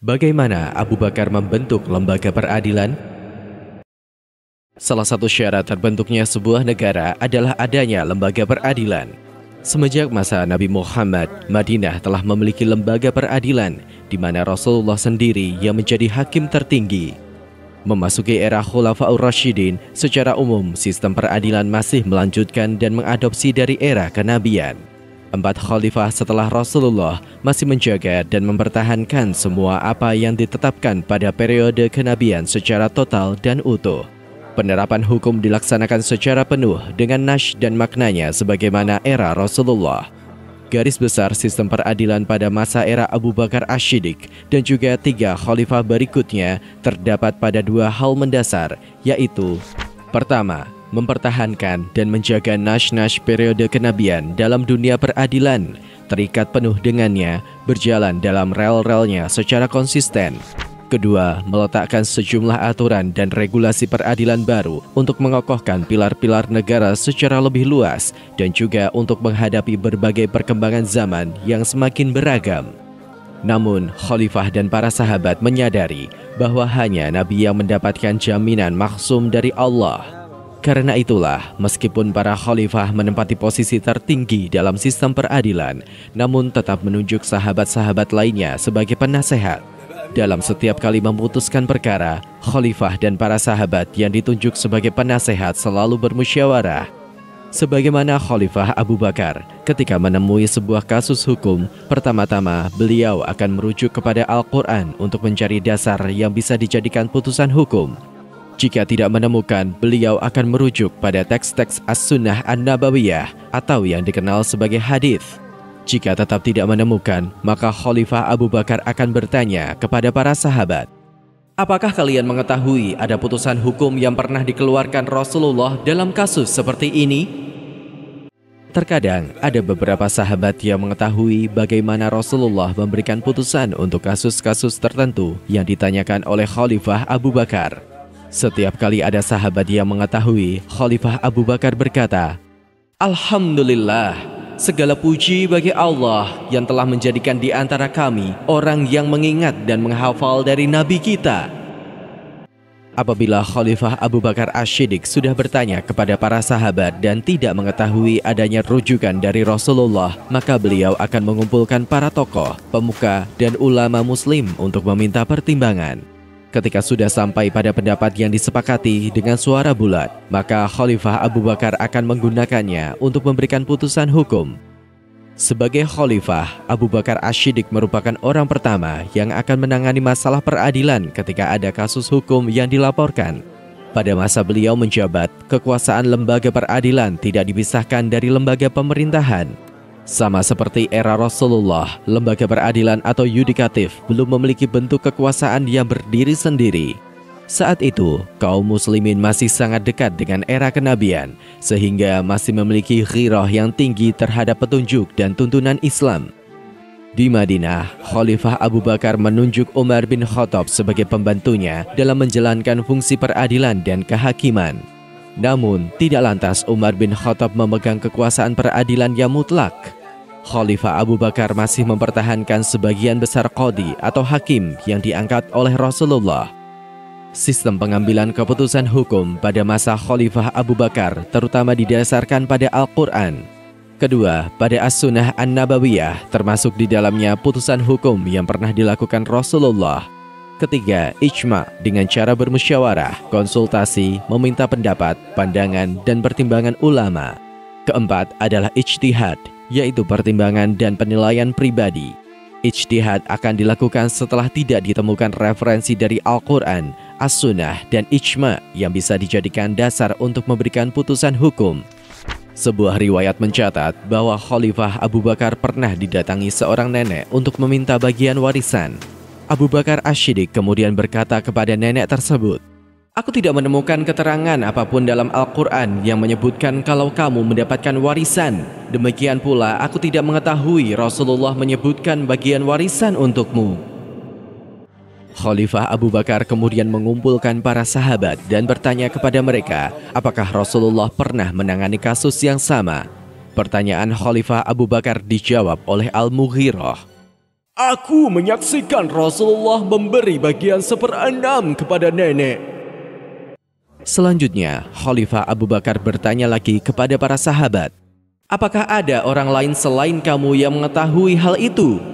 Bagaimana Abu Bakar membentuk lembaga peradilan? Salah satu syarat terbentuknya sebuah negara adalah adanya lembaga peradilan. Semenjak masa Nabi Muhammad, Madinah telah memiliki lembaga peradilan, di mana Rasulullah sendiri yang menjadi hakim tertinggi. Memasuki era Khulafaur Rasyidin, secara umum sistem peradilan masih melanjutkan dan mengadopsi dari era kenabian. 4 khalifah setelah Rasulullah masih menjaga dan mempertahankan semua apa yang ditetapkan pada periode kenabian secara total dan utuh. Penerapan hukum dilaksanakan secara penuh dengan nas dan maknanya sebagaimana era Rasulullah. Garis besar sistem peradilan pada masa era Abu Bakar Ash-Shiddiq dan juga 3 khalifah berikutnya terdapat pada 2 hal mendasar, yaitu: pertama, mempertahankan dan menjaga nas-nas periode kenabian dalam dunia peradilan, terikat penuh dengannya, berjalan dalam rel-relnya secara konsisten. Kedua, meletakkan sejumlah aturan dan regulasi peradilan baru untuk mengokohkan pilar-pilar negara secara lebih luas dan juga untuk menghadapi berbagai perkembangan zaman yang semakin beragam. Namun, khalifah dan para sahabat menyadari bahwa hanya Nabi yang mendapatkan jaminan maksum dari Allah. Karena itulah, meskipun para khalifah menempati posisi tertinggi dalam sistem peradilan, namun tetap menunjuk sahabat-sahabat lainnya sebagai penasehat. Dalam setiap kali memutuskan perkara, khalifah dan para sahabat yang ditunjuk sebagai penasehat selalu bermusyawarah. Sebagaimana Khalifah Abu Bakar, ketika menemui sebuah kasus hukum, pertama-tama beliau akan merujuk kepada Al-Quran untuk mencari dasar yang bisa dijadikan putusan hukum. Jika tidak menemukan, beliau akan merujuk pada teks-teks As-Sunnah An-Nabawiyah atau yang dikenal sebagai hadis. Jika tetap tidak menemukan, maka Khalifah Abu Bakar akan bertanya kepada para sahabat, "Apakah kalian mengetahui ada putusan hukum yang pernah dikeluarkan Rasulullah dalam kasus seperti ini?" Terkadang ada beberapa sahabat yang mengetahui bagaimana Rasulullah memberikan putusan untuk kasus-kasus tertentu yang ditanyakan oleh Khalifah Abu Bakar. Setiap kali ada sahabat yang mengetahui, Khalifah Abu Bakar berkata, "Alhamdulillah, segala puji bagi Allah yang telah menjadikan di antara kami orang yang mengingat dan menghafal dari Nabi kita." Apabila Khalifah Abu Bakar Ash-Shiddiq sudah bertanya kepada para sahabat dan tidak mengetahui adanya rujukan dari Rasulullah, maka beliau akan mengumpulkan para tokoh, pemuka, dan ulama muslim untuk meminta pertimbangan. Ketika sudah sampai pada pendapat yang disepakati dengan suara bulat, maka Khalifah Abu Bakar akan menggunakannya untuk memberikan putusan hukum. Sebagai Khalifah, Abu Bakar Ash-Shiddiq merupakan orang pertama yang akan menangani masalah peradilan ketika ada kasus hukum yang dilaporkan. Pada masa beliau menjabat, kekuasaan lembaga peradilan tidak dipisahkan dari lembaga pemerintahan. Sama seperti era Rasulullah, lembaga peradilan atau yudikatif belum memiliki bentuk kekuasaan yang berdiri sendiri. Saat itu, kaum muslimin masih sangat dekat dengan era kenabian, sehingga masih memiliki ghirah yang tinggi terhadap petunjuk dan tuntunan Islam. Di Madinah, Khalifah Abu Bakar menunjuk Umar bin Khattab sebagai pembantunya dalam menjalankan fungsi peradilan dan kehakiman. Namun, tidak lantas Umar bin Khattab memegang kekuasaan peradilan yang mutlak. Khalifah Abu Bakar masih mempertahankan sebagian besar qadhi atau hakim yang diangkat oleh Rasulullah. Sistem pengambilan keputusan hukum pada masa Khalifah Abu Bakar terutama didasarkan pada Al-Quran. Kedua, pada As-Sunnah An-Nabawiyah, termasuk di dalamnya putusan hukum yang pernah dilakukan Rasulullah. Ketiga, ijma dengan cara bermusyawarah, konsultasi, meminta pendapat, pandangan, dan pertimbangan ulama. Keempat adalah ijtihad, yaitu pertimbangan dan penilaian pribadi. Ijtihad akan dilakukan setelah tidak ditemukan referensi dari Al-Quran, As-Sunnah, dan ijma yang bisa dijadikan dasar untuk memberikan putusan hukum. Sebuah riwayat mencatat bahwa Khalifah Abu Bakar pernah didatangi seorang nenek untuk meminta bagian warisan. Abu Bakar Ash-Shiddiq kemudian berkata kepada nenek tersebut, "Aku tidak menemukan keterangan apapun dalam Al-Quran yang menyebutkan kalau kamu mendapatkan warisan. Demikian pula aku tidak mengetahui Rasulullah menyebutkan bagian warisan untukmu." Khalifah Abu Bakar kemudian mengumpulkan para sahabat dan bertanya kepada mereka, apakah Rasulullah pernah menangani kasus yang sama. Pertanyaan Khalifah Abu Bakar dijawab oleh Al-Mughirah. Aku menyaksikan Rasulullah memberi bagian 1/6 kepada nenek. Selanjutnya, Khalifah Abu Bakar bertanya lagi kepada para sahabat, apakah ada orang lain selain kamu yang mengetahui hal itu?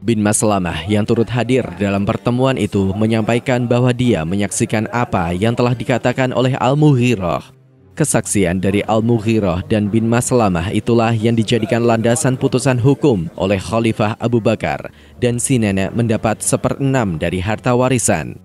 Bin Maslamah yang turut hadir dalam pertemuan itu menyampaikan bahwa dia menyaksikan apa yang telah dikatakan oleh Al-Mughirah. Kesaksian dari Al-Mughirah dan bin Maslamah itulah yang dijadikan landasan putusan hukum oleh Khalifah Abu Bakar, dan si nenek mendapat 1/6 dari harta warisan.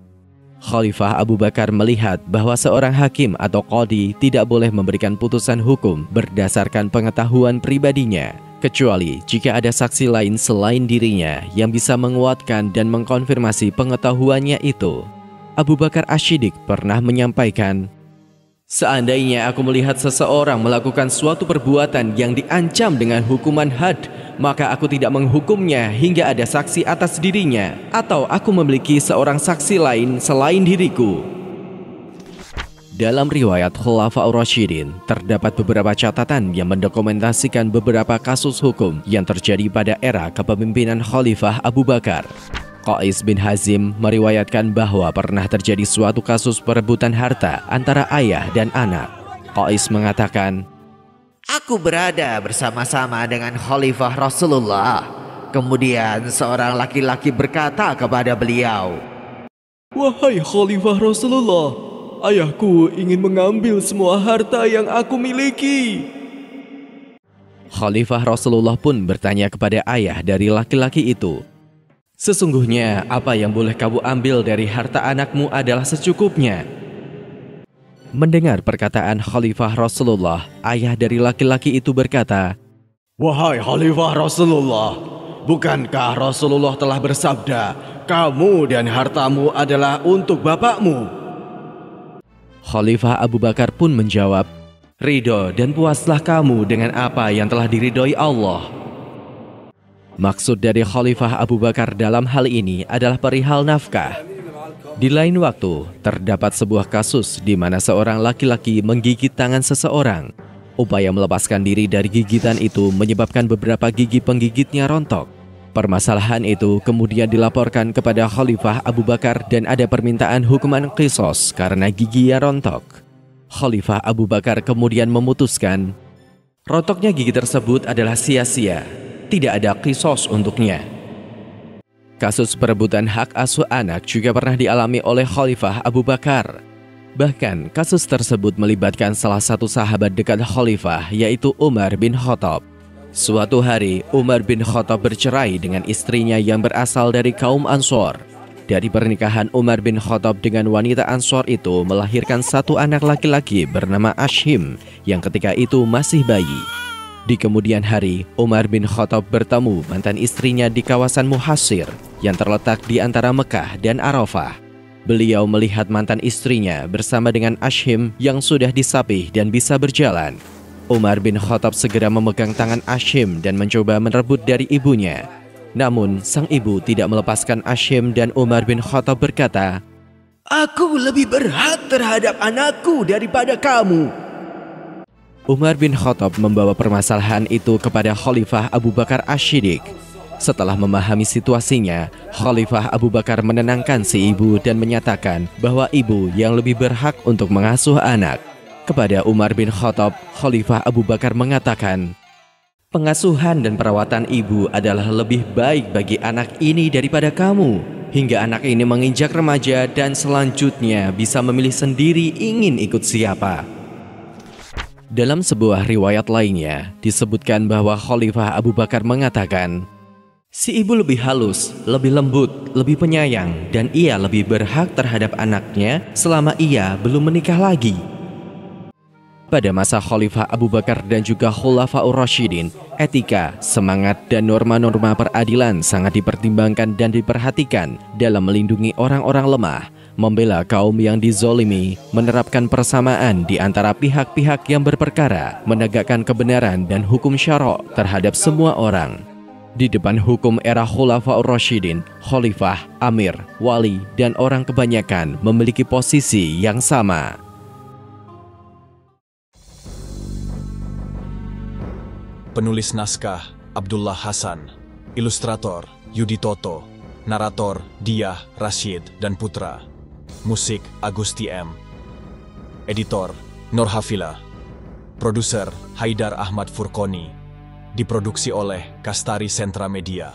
Khalifah Abu Bakar melihat bahwa seorang hakim atau qadhi tidak boleh memberikan putusan hukum berdasarkan pengetahuan pribadinya, kecuali jika ada saksi lain selain dirinya yang bisa menguatkan dan mengkonfirmasi pengetahuannya itu. Abu Bakar Asy-Syiddiq pernah menyampaikan, seandainya aku melihat seseorang melakukan suatu perbuatan yang diancam dengan hukuman had, maka aku tidak menghukumnya hingga ada saksi atas dirinya, atau aku memiliki seorang saksi lain selain diriku. Dalam riwayat Khulafaur Rasyidin, terdapat beberapa catatan yang mendokumentasikan beberapa kasus hukum yang terjadi pada era kepemimpinan Khalifah Abu Bakar. Qais bin Hazim meriwayatkan bahwa pernah terjadi suatu kasus perebutan harta antara ayah dan anak. Qais mengatakan, aku berada bersama-sama dengan Khalifah Rasulullah. Kemudian seorang laki-laki berkata kepada beliau, wahai Khalifah Rasulullah, ayahku ingin mengambil semua harta yang aku miliki. Khalifah Rasulullah pun bertanya kepada ayah dari laki-laki itu, sesungguhnya apa yang boleh kamu ambil dari harta anakmu adalah secukupnya. Mendengar perkataan Khalifah Rasulullah, ayah dari laki-laki itu berkata, wahai Khalifah Rasulullah, bukankah Rasulullah telah bersabda, kamu dan hartamu adalah untuk bapakmu? Khalifah Abu Bakar pun menjawab, ridho dan puaslah kamu dengan apa yang telah diridhoi Allah. Maksud dari Khalifah Abu Bakar dalam hal ini adalah perihal nafkah. Di lain waktu, terdapat sebuah kasus di mana seorang laki-laki menggigit tangan seseorang. Upaya melepaskan diri dari gigitan itu menyebabkan beberapa gigi penggigitnya rontok. Permasalahan itu kemudian dilaporkan kepada Khalifah Abu Bakar dan ada permintaan hukuman qisas karena gigi yang rontok. Khalifah Abu Bakar kemudian memutuskan, rontoknya gigi tersebut adalah sia-sia. Tidak ada qisas untuknya. Kasus perebutan hak asuh anak juga pernah dialami oleh Khalifah Abu Bakar. Bahkan kasus tersebut melibatkan salah satu sahabat dekat Khalifah, yaitu Umar bin Khattab. Suatu hari Umar bin Khattab bercerai dengan istrinya yang berasal dari kaum Ansor. Dari pernikahan Umar bin Khattab dengan wanita Ansor itu melahirkan satu anak laki-laki bernama Ashim yang ketika itu masih bayi. Di kemudian hari, Umar bin Khattab bertemu mantan istrinya di kawasan Muhasir yang terletak di antara Mekah dan Arafah. Beliau melihat mantan istrinya bersama dengan Ashim yang sudah disapih dan bisa berjalan. Umar bin Khattab segera memegang tangan Ashim dan mencoba merebut dari ibunya. Namun, sang ibu tidak melepaskan Ashim dan Umar bin Khattab berkata, aku lebih berhak terhadap anakku daripada kamu. Umar bin Khattab membawa permasalahan itu kepada Khalifah Abu Bakar Asy-Syiddiq. Setelah memahami situasinya, Khalifah Abu Bakar menenangkan si ibu dan menyatakan bahwa ibu yang lebih berhak untuk mengasuh anak. Kepada Umar bin Khattab, Khalifah Abu Bakar mengatakan, pengasuhan dan perawatan ibu adalah lebih baik bagi anak ini daripada kamu, hingga anak ini menginjak remaja dan selanjutnya bisa memilih sendiri ingin ikut siapa. Dalam sebuah riwayat lainnya, disebutkan bahwa Khalifah Abu Bakar mengatakan, si ibu lebih halus, lebih lembut, lebih penyayang, dan ia lebih berhak terhadap anaknya selama ia belum menikah lagi. Pada masa Khalifah Abu Bakar dan juga Khulafaur Rasyidin, etika, semangat, dan norma-norma peradilan sangat dipertimbangkan dan diperhatikan dalam melindungi orang-orang lemah, membela kaum yang dizolimi, menerapkan persamaan di antara pihak-pihak yang berperkara, menegakkan kebenaran dan hukum syara' terhadap semua orang. Di depan hukum era Khulafaur Rasyidin, Khalifah, Amir, Wali, dan orang kebanyakan memiliki posisi yang sama. Penulis naskah Abdullah Hasan. Ilustrator Yudi Toto. Narator Diah, Rashid, dan Putra. Musik Agusti M. Editor Nur Hafila. Produser Haidar Ahmad Furqoni. Diproduksi oleh Kastari Sentra Media.